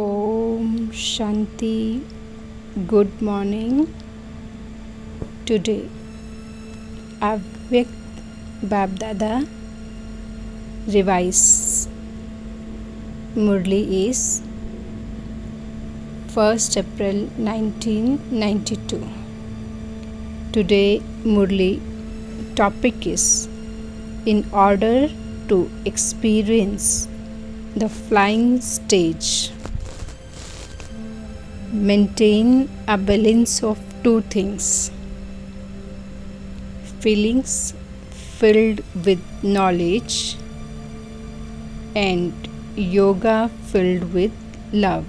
Om Shanti. Good morning. Today, Avyakt BapDada revise Murli is 1st April 1992. Today, Murli topic is in order to experience the flying stage, maintain a balance of two things: feelings filled with knowledge and yoga filled with love.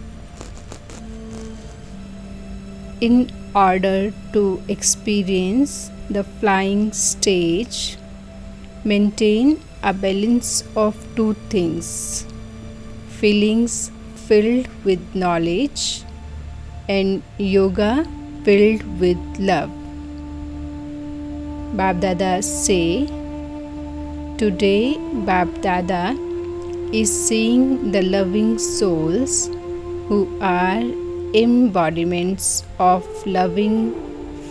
In order to experience the flying stage, maintain a balance of two things: feelings filled with knowledge and yoga filled with love. BapDada say, today BapDada is seeing the loving souls who are embodiments of loving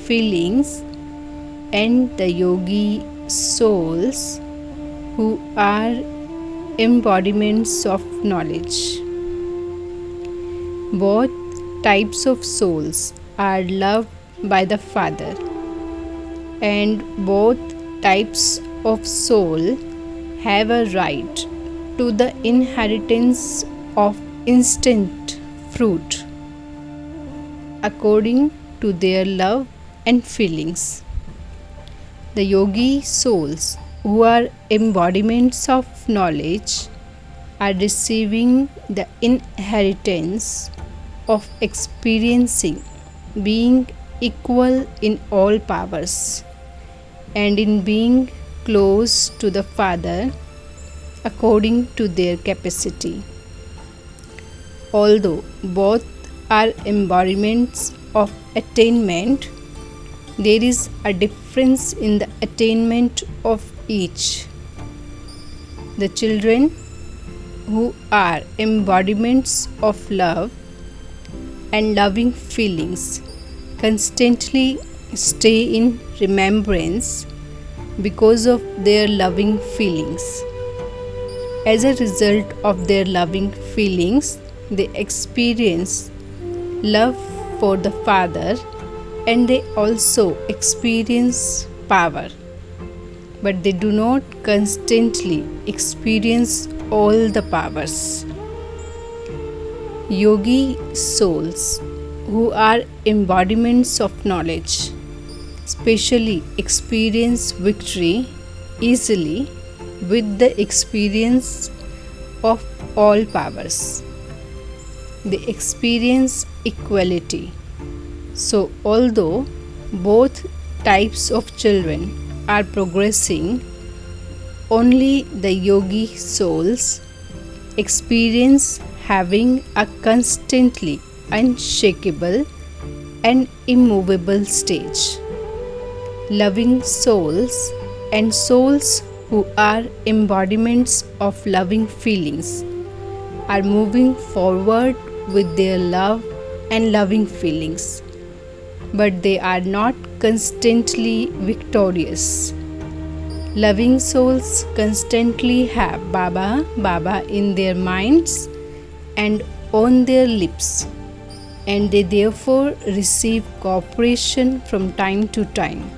feelings and the yogi souls who are embodiments of knowledge. Both types of souls are loved by the Father, and both types of soul have a right to the inheritance of instant fruit according to their love and feelings. The yogi souls who are embodiments of knowledge are receiving the inheritance of experiencing being equal in all powers and in being close to the Father according to their capacity. Although both are embodiments of attainment, there is a difference in the attainment of each. The children who are embodiments of love and loving feelings constantly stay in remembrance because of their loving feelings. As a result of their loving feelings, they experience love for the Father and they also experience power, but they do not constantly experience all the powers. Yogi souls who are embodiments of knowledge specially experience victory easily with the experience of all powers. They experience equality. So, although both types of children are progressing, only the yogi souls experience having a constantly unshakable and immovable stage. Loving souls and souls who are embodiments of loving feelings are moving forward with their love and loving feelings, but they are not constantly victorious. Loving souls constantly have Baba, Baba in their minds and on their lips, and they therefore receive cooperation from time to time.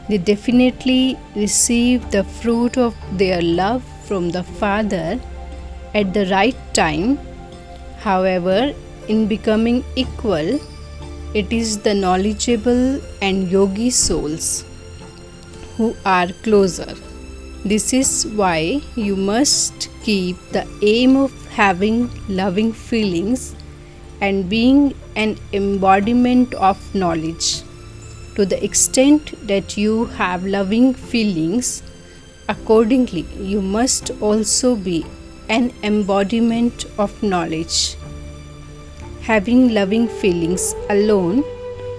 They definitely receive the fruit of their love from the Father at the right time. However, in becoming equal, it is the knowledgeable and yogi souls who are closer. This is why you must keep the aim of having loving feelings and being an embodiment of knowledge. To the extent that you have loving feelings, accordingly, you must also be an embodiment of knowledge. Having loving feelings alone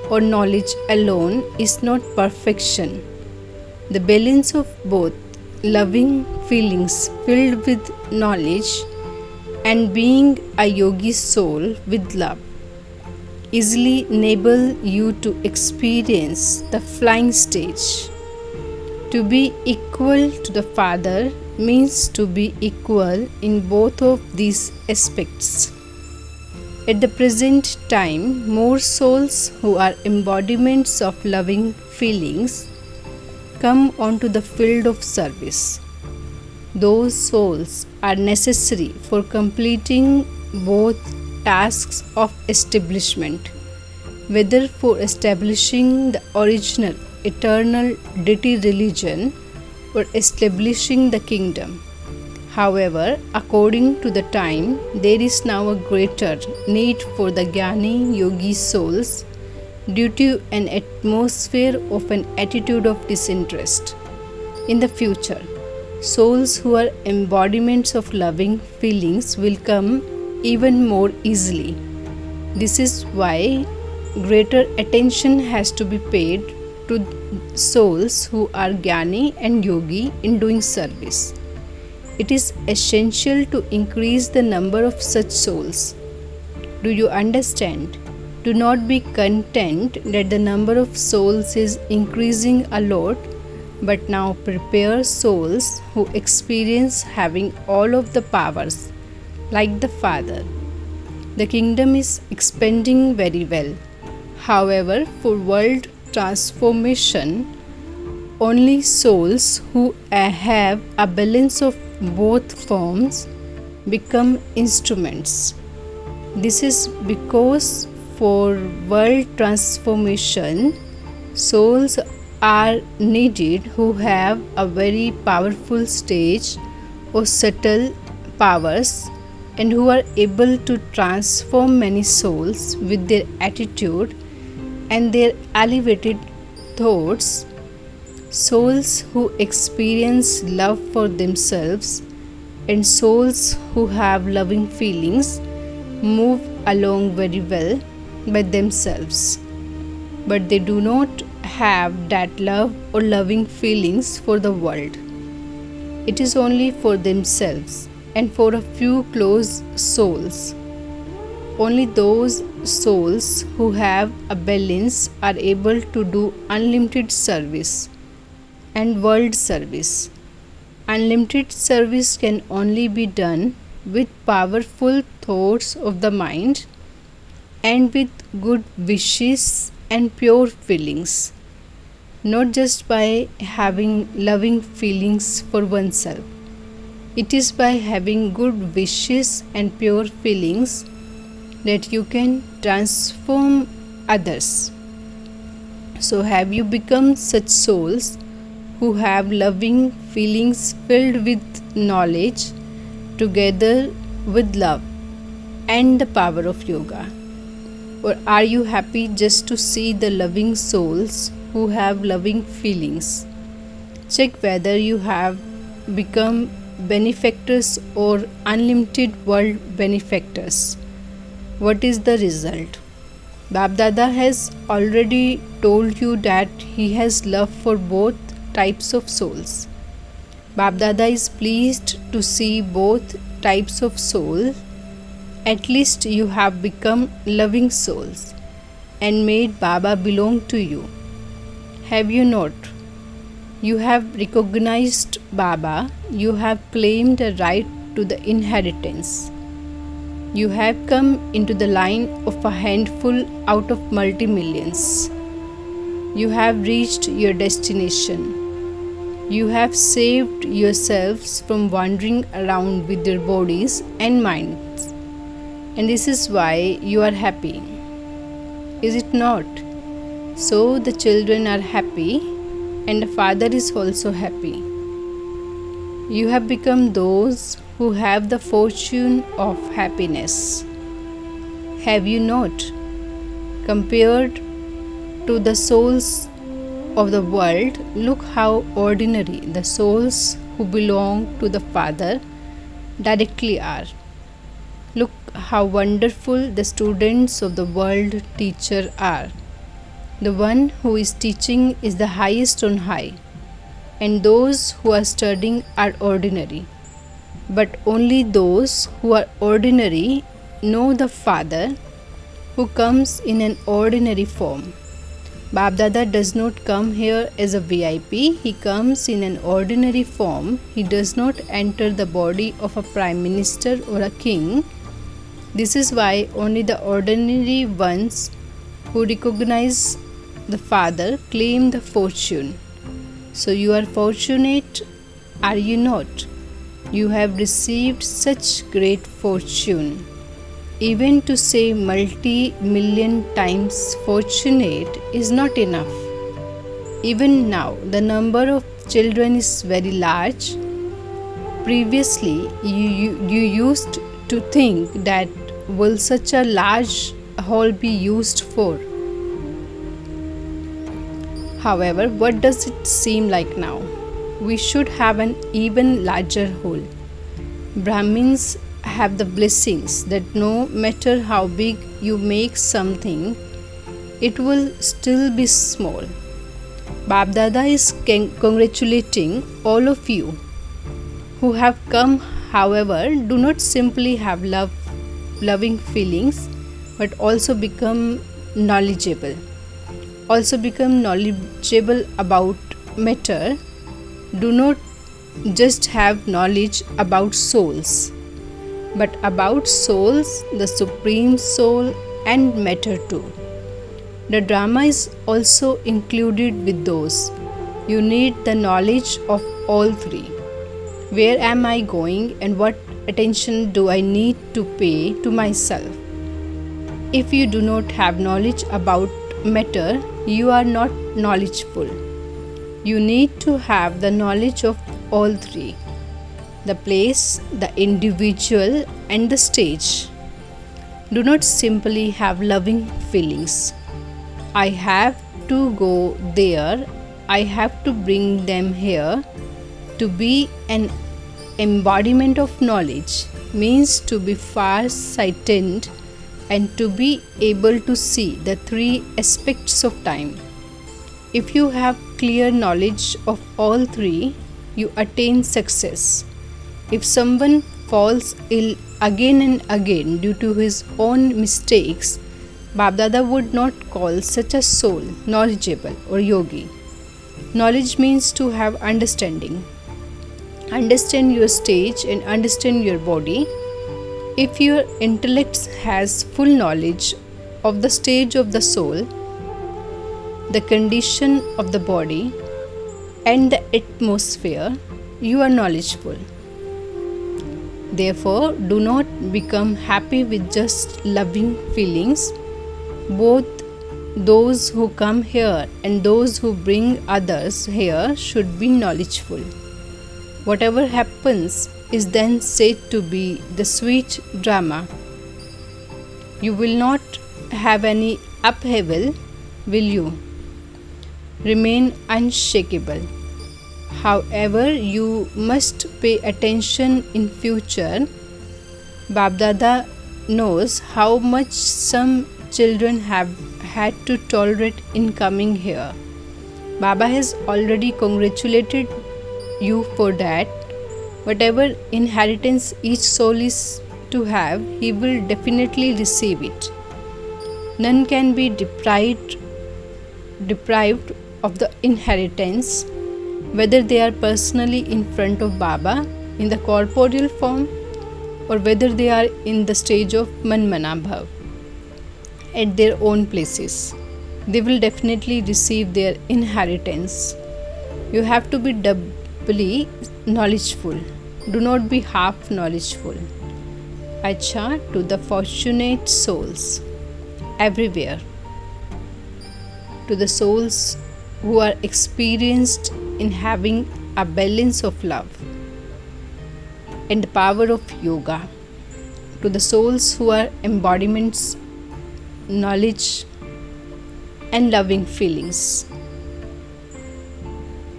or knowledge alone is not perfection. The balance of both loving feelings filled with knowledge and being a yogi soul with love easily enable you to experience the flying stage. To be equal to the Father means to be equal in both of these aspects. At the present time, more souls who are embodiments of loving feelings come onto the field of service. Those souls are necessary for completing both tasks of establishment, whether for establishing the original eternal deity religion or establishing the kingdom. However, according to the time, there is now a greater need for the Jnani Yogi souls due to an atmosphere of an attitude of disinterest. In the future, souls who are embodiments of loving feelings will come even more easily. This is why greater attention has to be paid to souls who are Jnani and Yogi in doing service. It is essential to increase the number of such souls. Do you understand? Do not be content that the number of souls is increasing a lot, but now prepare souls who experience having all of the powers, like the Father. The kingdom is expanding very well. However, for world transformation, only souls who have a balance of both forms become instruments. This is because for world transformation, souls are needed who have a very powerful stage or subtle powers and who are able to transform many souls with their attitude and their elevated thoughts. Souls who experience love for themselves and souls who have loving feelings move along very well by themselves, but they do not have that love or loving feelings for the world. It is only for themselves and for a few close souls. Only those souls who have a balance are able to do unlimited service and world service. Unlimited service can only be done with powerful thoughts of the mind and with good wishes and pure feelings, not just by having loving feelings for oneself. It is by having good wishes and pure feelings that you can transform others. So, have you become such souls who have loving feelings filled with knowledge together with love and the power of yoga? Or are you happy just to see the loving souls who have loving feelings? Check whether you have become benefactors or unlimited world benefactors. What is the result? BapDada has already told you that he has love for both types of souls. BapDada is pleased to see both types of soul. At least you have become loving souls and made Baba belong to you. Have you not? You have recognized Baba. You have claimed a right to the inheritance. You have come into the line of a handful out of multi-millions. You have reached your destination. You have saved yourselves from wandering around with your bodies and minds. And this is why you are happy. Is it not? So the children are happy and the Father is also happy. You have become those who have the fortune of happiness. Have you not? Compared to the souls of the world, look how ordinary the souls who belong to the Father directly are. Look how wonderful the students of the world teacher are. The one who is teaching is the highest on high, and those who are studying are ordinary. but only those who are ordinary know the Father who comes in an ordinary form. BapDada does not come here as a VIP, he comes in an ordinary form. He does not enter the body of a prime minister or a king. This is why only the ordinary ones who recognize the Father claim the fortune. So you are fortunate, are you not? You have received such great fortune. Even to say multi-million times fortunate is not enough. Even now, the number of children is very large. Previously, you used to think that will such a large hall be used for? However, what does it seem like now? We should have an even larger hall. Brahmins have the blessings that no matter how big you make something, it will still be small. BapDada is congratulating all of you who have come. However, do not simply have loving feelings, but also become knowledgeable. Also become knowledgeable about matter. Do not just have knowledge about souls, but about souls, the Supreme Soul, and matter too. The drama is also included with those. You need the knowledge of all three. Where am I going and what attention do I need to pay to myself? If you do not have knowledge about matter, you are not knowledgeful. You need to have the knowledge of all three: the place, the individual, and the stage. Do not simply have loving feelings. I have to go there, I have to bring them here. To be an embodiment of knowledge means to be far-sighted and to be able to see the three aspects of time. If you have clear knowledge of all three, you attain success. If someone falls ill again and again due to his own mistakes, BapDada would not call such a soul knowledgeable or yogi. Knowledge means to have understanding. Understand your stage and understand your body. If your intellect has full knowledge of the stage of the soul, the condition of the body, and the atmosphere, you are knowledgeful. Therefore, do not become happy with just loving feelings. Both those who come here and those who bring others here should be knowledgeful. Whatever happens is then said to be the sweet drama. You will not have any upheaval, will you? Remain unshakable. However, you must pay attention in future. BapDada knows how much some children have had to tolerate in coming here. Baba has already congratulated you for that. Whatever inheritance each soul is to have, he will definitely receive it. None can be deprived of the inheritance, whether they are personally in front of Baba in the corporeal form or whether they are in the stage of Manmana Bhav at their own places. They will definitely receive their inheritance. You have to be doubly knowledgeful. Do not be half knowledgeful. Acha to the fortunate souls everywhere, to the souls who are experienced in having a balance of love and the power of yoga, to the souls who are embodiments, knowledge and loving feelings,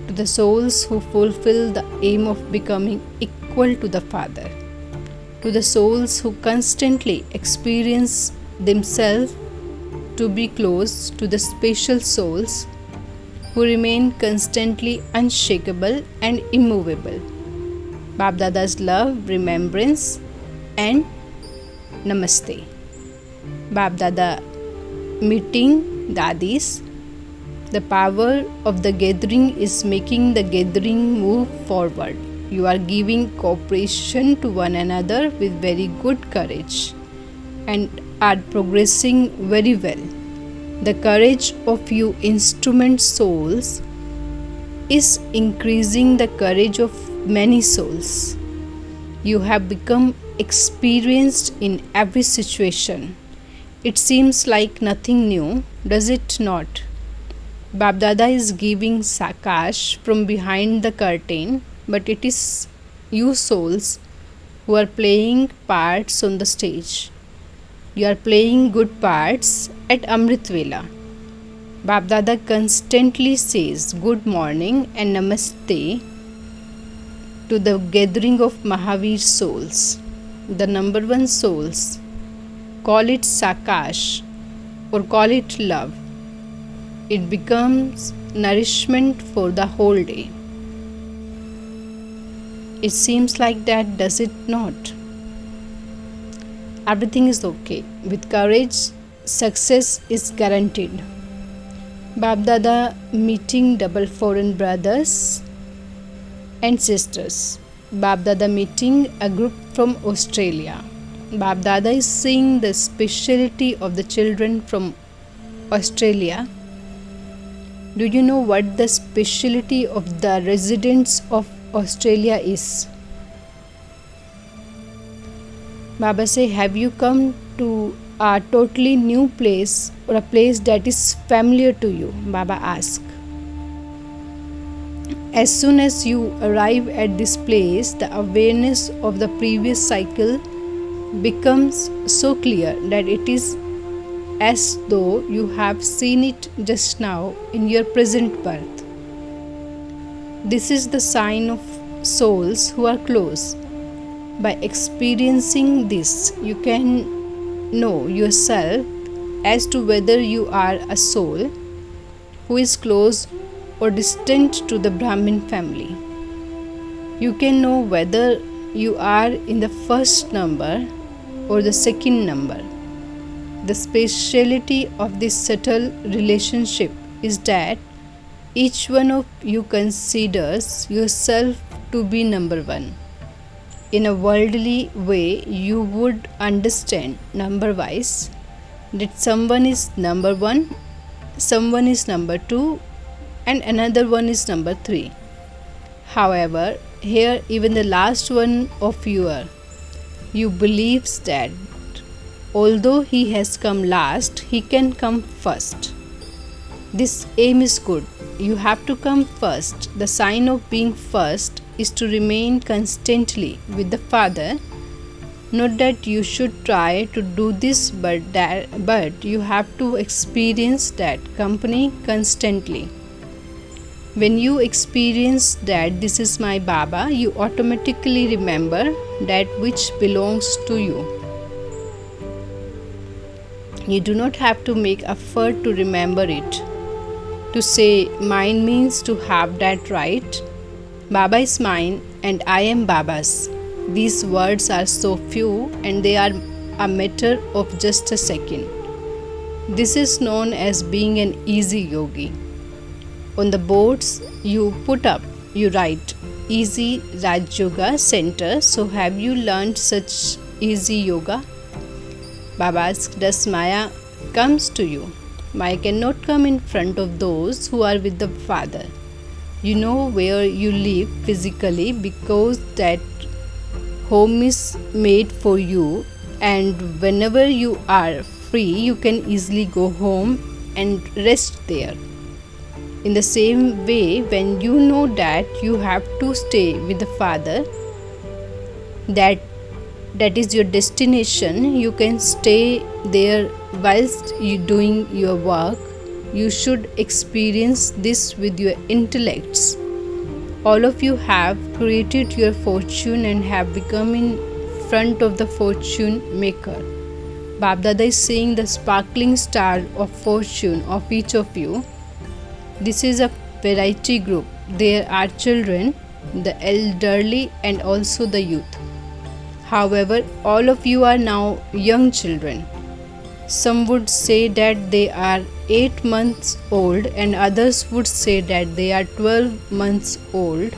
to the souls who fulfill the aim of becoming equal to the Father, to the souls who constantly experience themselves to be close to the special souls who remain constantly unshakable and immovable. BapDada's love, remembrance, and namaste. BapDada meeting dadis. The power of the gathering is making the gathering move forward. You are giving cooperation to one another with very good courage and are progressing very well. The courage of you instrument souls is increasing the courage of many souls. You have become experienced in every situation. It seems like nothing new, does it not? BapDada is giving Sakash from behind the curtain, but it is you souls who are playing parts on the stage. You are playing good parts at Amrit Vela. BapDada constantly says good morning and namaste to the gathering of Mahavir souls, the number one souls. Call it Sakash or call it love. It becomes nourishment for the whole day. It seems like that, does it not? Everything is okay. With courage, success is guaranteed. BapDada meeting double foreign brothers and sisters. BapDada meeting a group from Australia. BapDada is seeing the speciality of the children from Australia. Do you know what the speciality of the residents of Australia is? Baba say, have you come to a totally new place or a place that is familiar to you? Baba asked. As soon as you arrive at this place, the awareness of the previous cycle becomes so clear that it is as though you have seen it just now in your present birth. This is the sign of souls who are close. By experiencing this, you can know yourself as to whether you are a soul who is close or distant to the Brahmin family. You can know whether you are in the first number or the second number. The speciality of this subtle relationship is that each one of you considers yourself to be number one. In a worldly way, you would understand number-wise that someone is number one, someone is number two, and another one is number three. However, here even the last one of you believes that although he has come last, he can come first. This aim is good. You have to come first. The sign of being first is to remain constantly with the Father. Not that you should try to do this, but you have to experience that company constantly. When you experience that this is my Baba, you automatically remember that which belongs to you. You do not have to make effort to remember it. To say mine means to have that right. Baba is mine and I am Baba's. These words are so few and they are a matter of just a second. This is known as being an easy yogi. On the boards you write Easy Raj Yoga Center. So have you learned such easy yoga? Baba asks, does Maya comes to you? Maya cannot come in front of those who are with the Father. You know where you live physically because that home is made for you, and whenever you are free, you can easily go home and rest there. In the same way, when you know that you have to stay with the Father, that is your destination, you can stay there whilst you doing your work. You should experience this with your intellects. All of you have created your fortune and have become in front of the fortune maker. BapDada is saying the sparkling star of fortune of each of you. This is a variety group. There are children the elderly, and also the youth. However, all of you are now young children. Some would say that they are 8 months old, and others would say that they are 12 months old.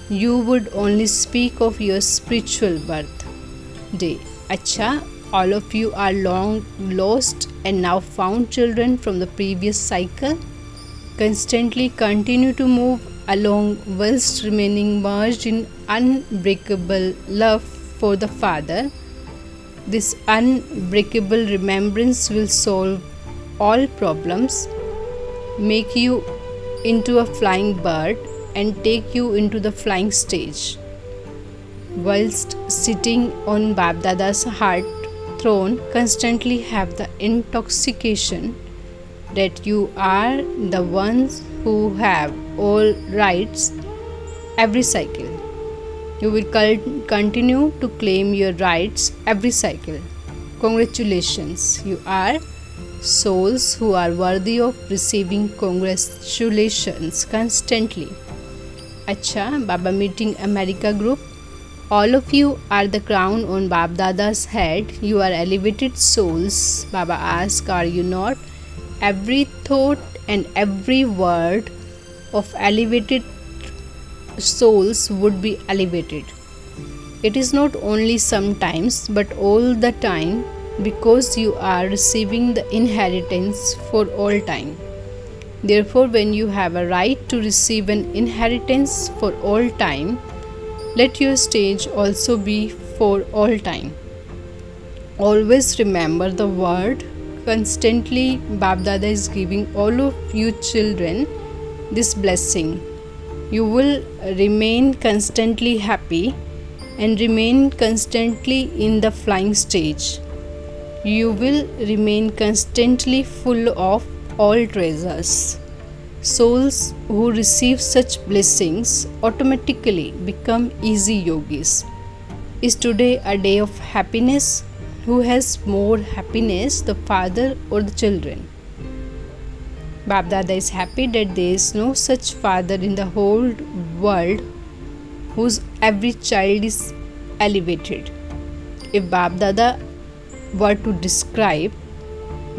You would only speak of your spiritual birth day. Acha, all of you are long lost and now found children from the previous cycle. Constantly continue to move along whilst remaining merged in unbreakable love for the Father. This unbreakable remembrance will solve all problems, make you into a flying bird, and take you into the flying stage. Whilst sitting on BapDada's heart throne, constantly have the intoxication that you are the ones who have all rights every cycle. You will continue to claim your rights every cycle. Congratulations, you are souls who are worthy of receiving congratulations constantly. Acha, Baba Meeting America Group, all of you are the crown on BapDada's head. You are elevated souls. Baba asks, are you not? Every thought and every word of elevated souls would be elevated. It is not only sometimes but all the time, because you are receiving the inheritance for all time. Therefore, when you have a right to receive an inheritance for all time, let your stage also be for all time. Always remember the word. Constantly BapDada is giving all of you children this blessing. You will remain constantly happy and remain constantly in the flying stage. You will remain constantly full of all treasures. Souls who receive such blessings automatically become easy yogis. Is today a day of happiness? Who has more happiness, the father or the children? BapDada is happy that there is no such father in the whole world whose every child is elevated. If BapDada were to describe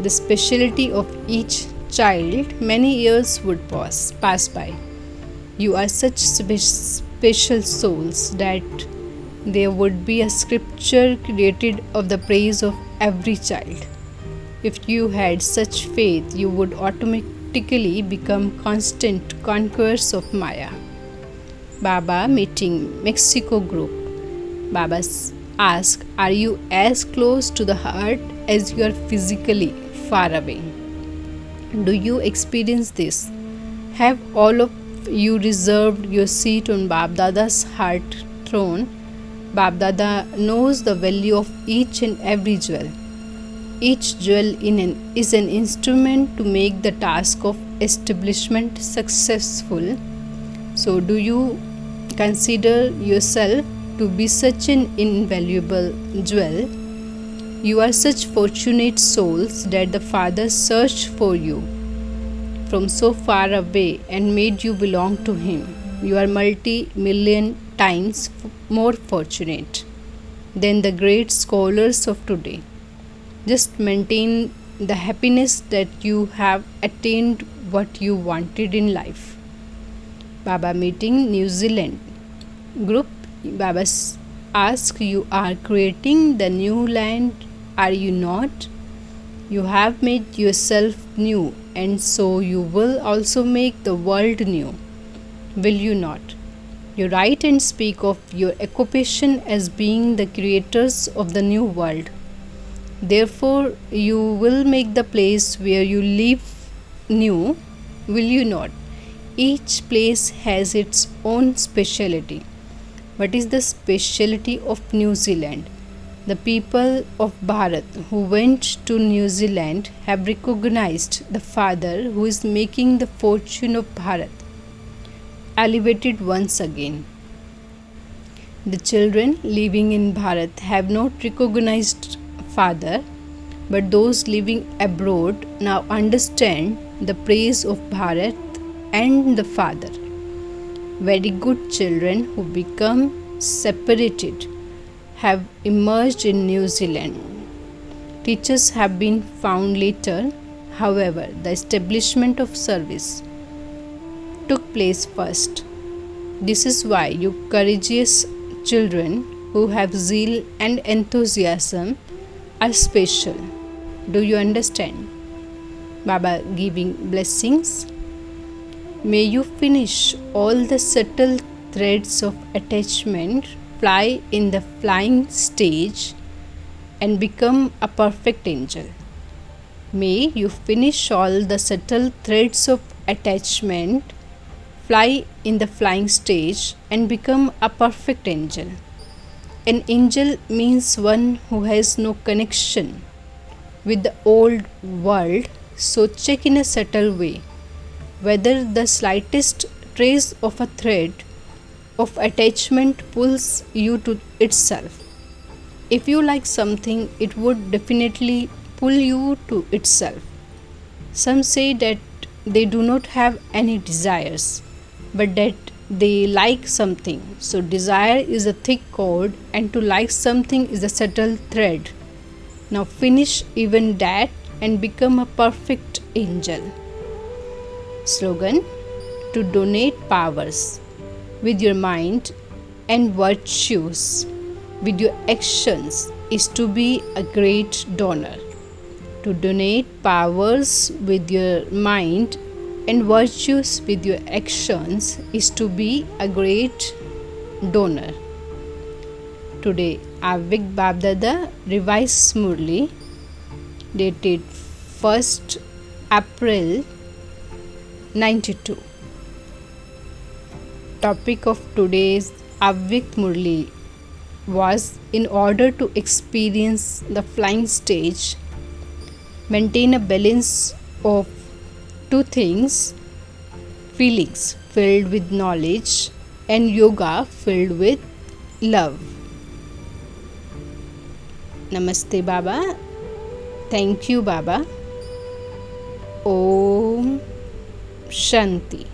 the speciality of each child, many years would pass by. You are such special souls that there would be a scripture created of the praise of every child. If you had such faith, you would automatically become constant conquerors of Maya. Baba Meeting Mexico Group. Baba asks, are you as close to the heart as you are physically far away? Do you experience this? Have all of you reserved your seat on BapDada's heart throne? BapDada knows the value of each and every jewel. Each jewel is an instrument to make the task of establishment successful. So, do you consider yourself to be such an invaluable jewel? You are such fortunate souls that the Father searched for you from so far away and made you belong to Him. You are multi-million times more fortunate than the great scholars of today. Just maintain the happiness that you have attained what you wanted in life. Baba Meeting New Zealand Group. Baba asks, you are creating the new land, are you not? You have made yourself new, and so you will also make the world new. Will you not? You write and speak of your occupation as being the creators of the new world. Therefore, you will make the place where you live new, will you not? Each place has its own speciality. What is the speciality of New Zealand? The people of Bharat who went to New Zealand have recognized the Father who is making the fortune of Bharat elevated once again. The children living in Bharat have not recognized Father, but those living abroad now understand the praise of Bharat and the Father. Very good children who become separated have emerged in New Zealand. Teachers have been found later. However, the establishment of service took place first. This is why you courageous children who have zeal and enthusiasm are special. Do you understand? Baba giving blessings. May you finish all the subtle threads of attachment, fly in the flying stage, and become a perfect angel. May you finish all the subtle threads of attachment, fly in the flying stage, and become a perfect angel. An angel means one who has no connection with the old world, so check in a subtle way whether the slightest trace of a thread of attachment pulls you to itself. If you like something, it would definitely pull you to itself. Some say that they do not have any desires, but that they like something. So, desire is a thick cord, and to like something is a subtle thread. Now, finish even that and become a perfect angel. Slogan: to donate powers with your mind and virtues with your actions is to be a great donor. To donate powers with your mind and virtues with your actions is to be a great donor. Today, Avyakt BapDada revised Murli, dated 1st April 92. Topic of today's Avyakt Murli was: in order to experience the flying stage, maintain a balance of two things: feelings filled with knowledge and yoga filled with love. Namaste Baba. Thank you Baba. Om Shanti.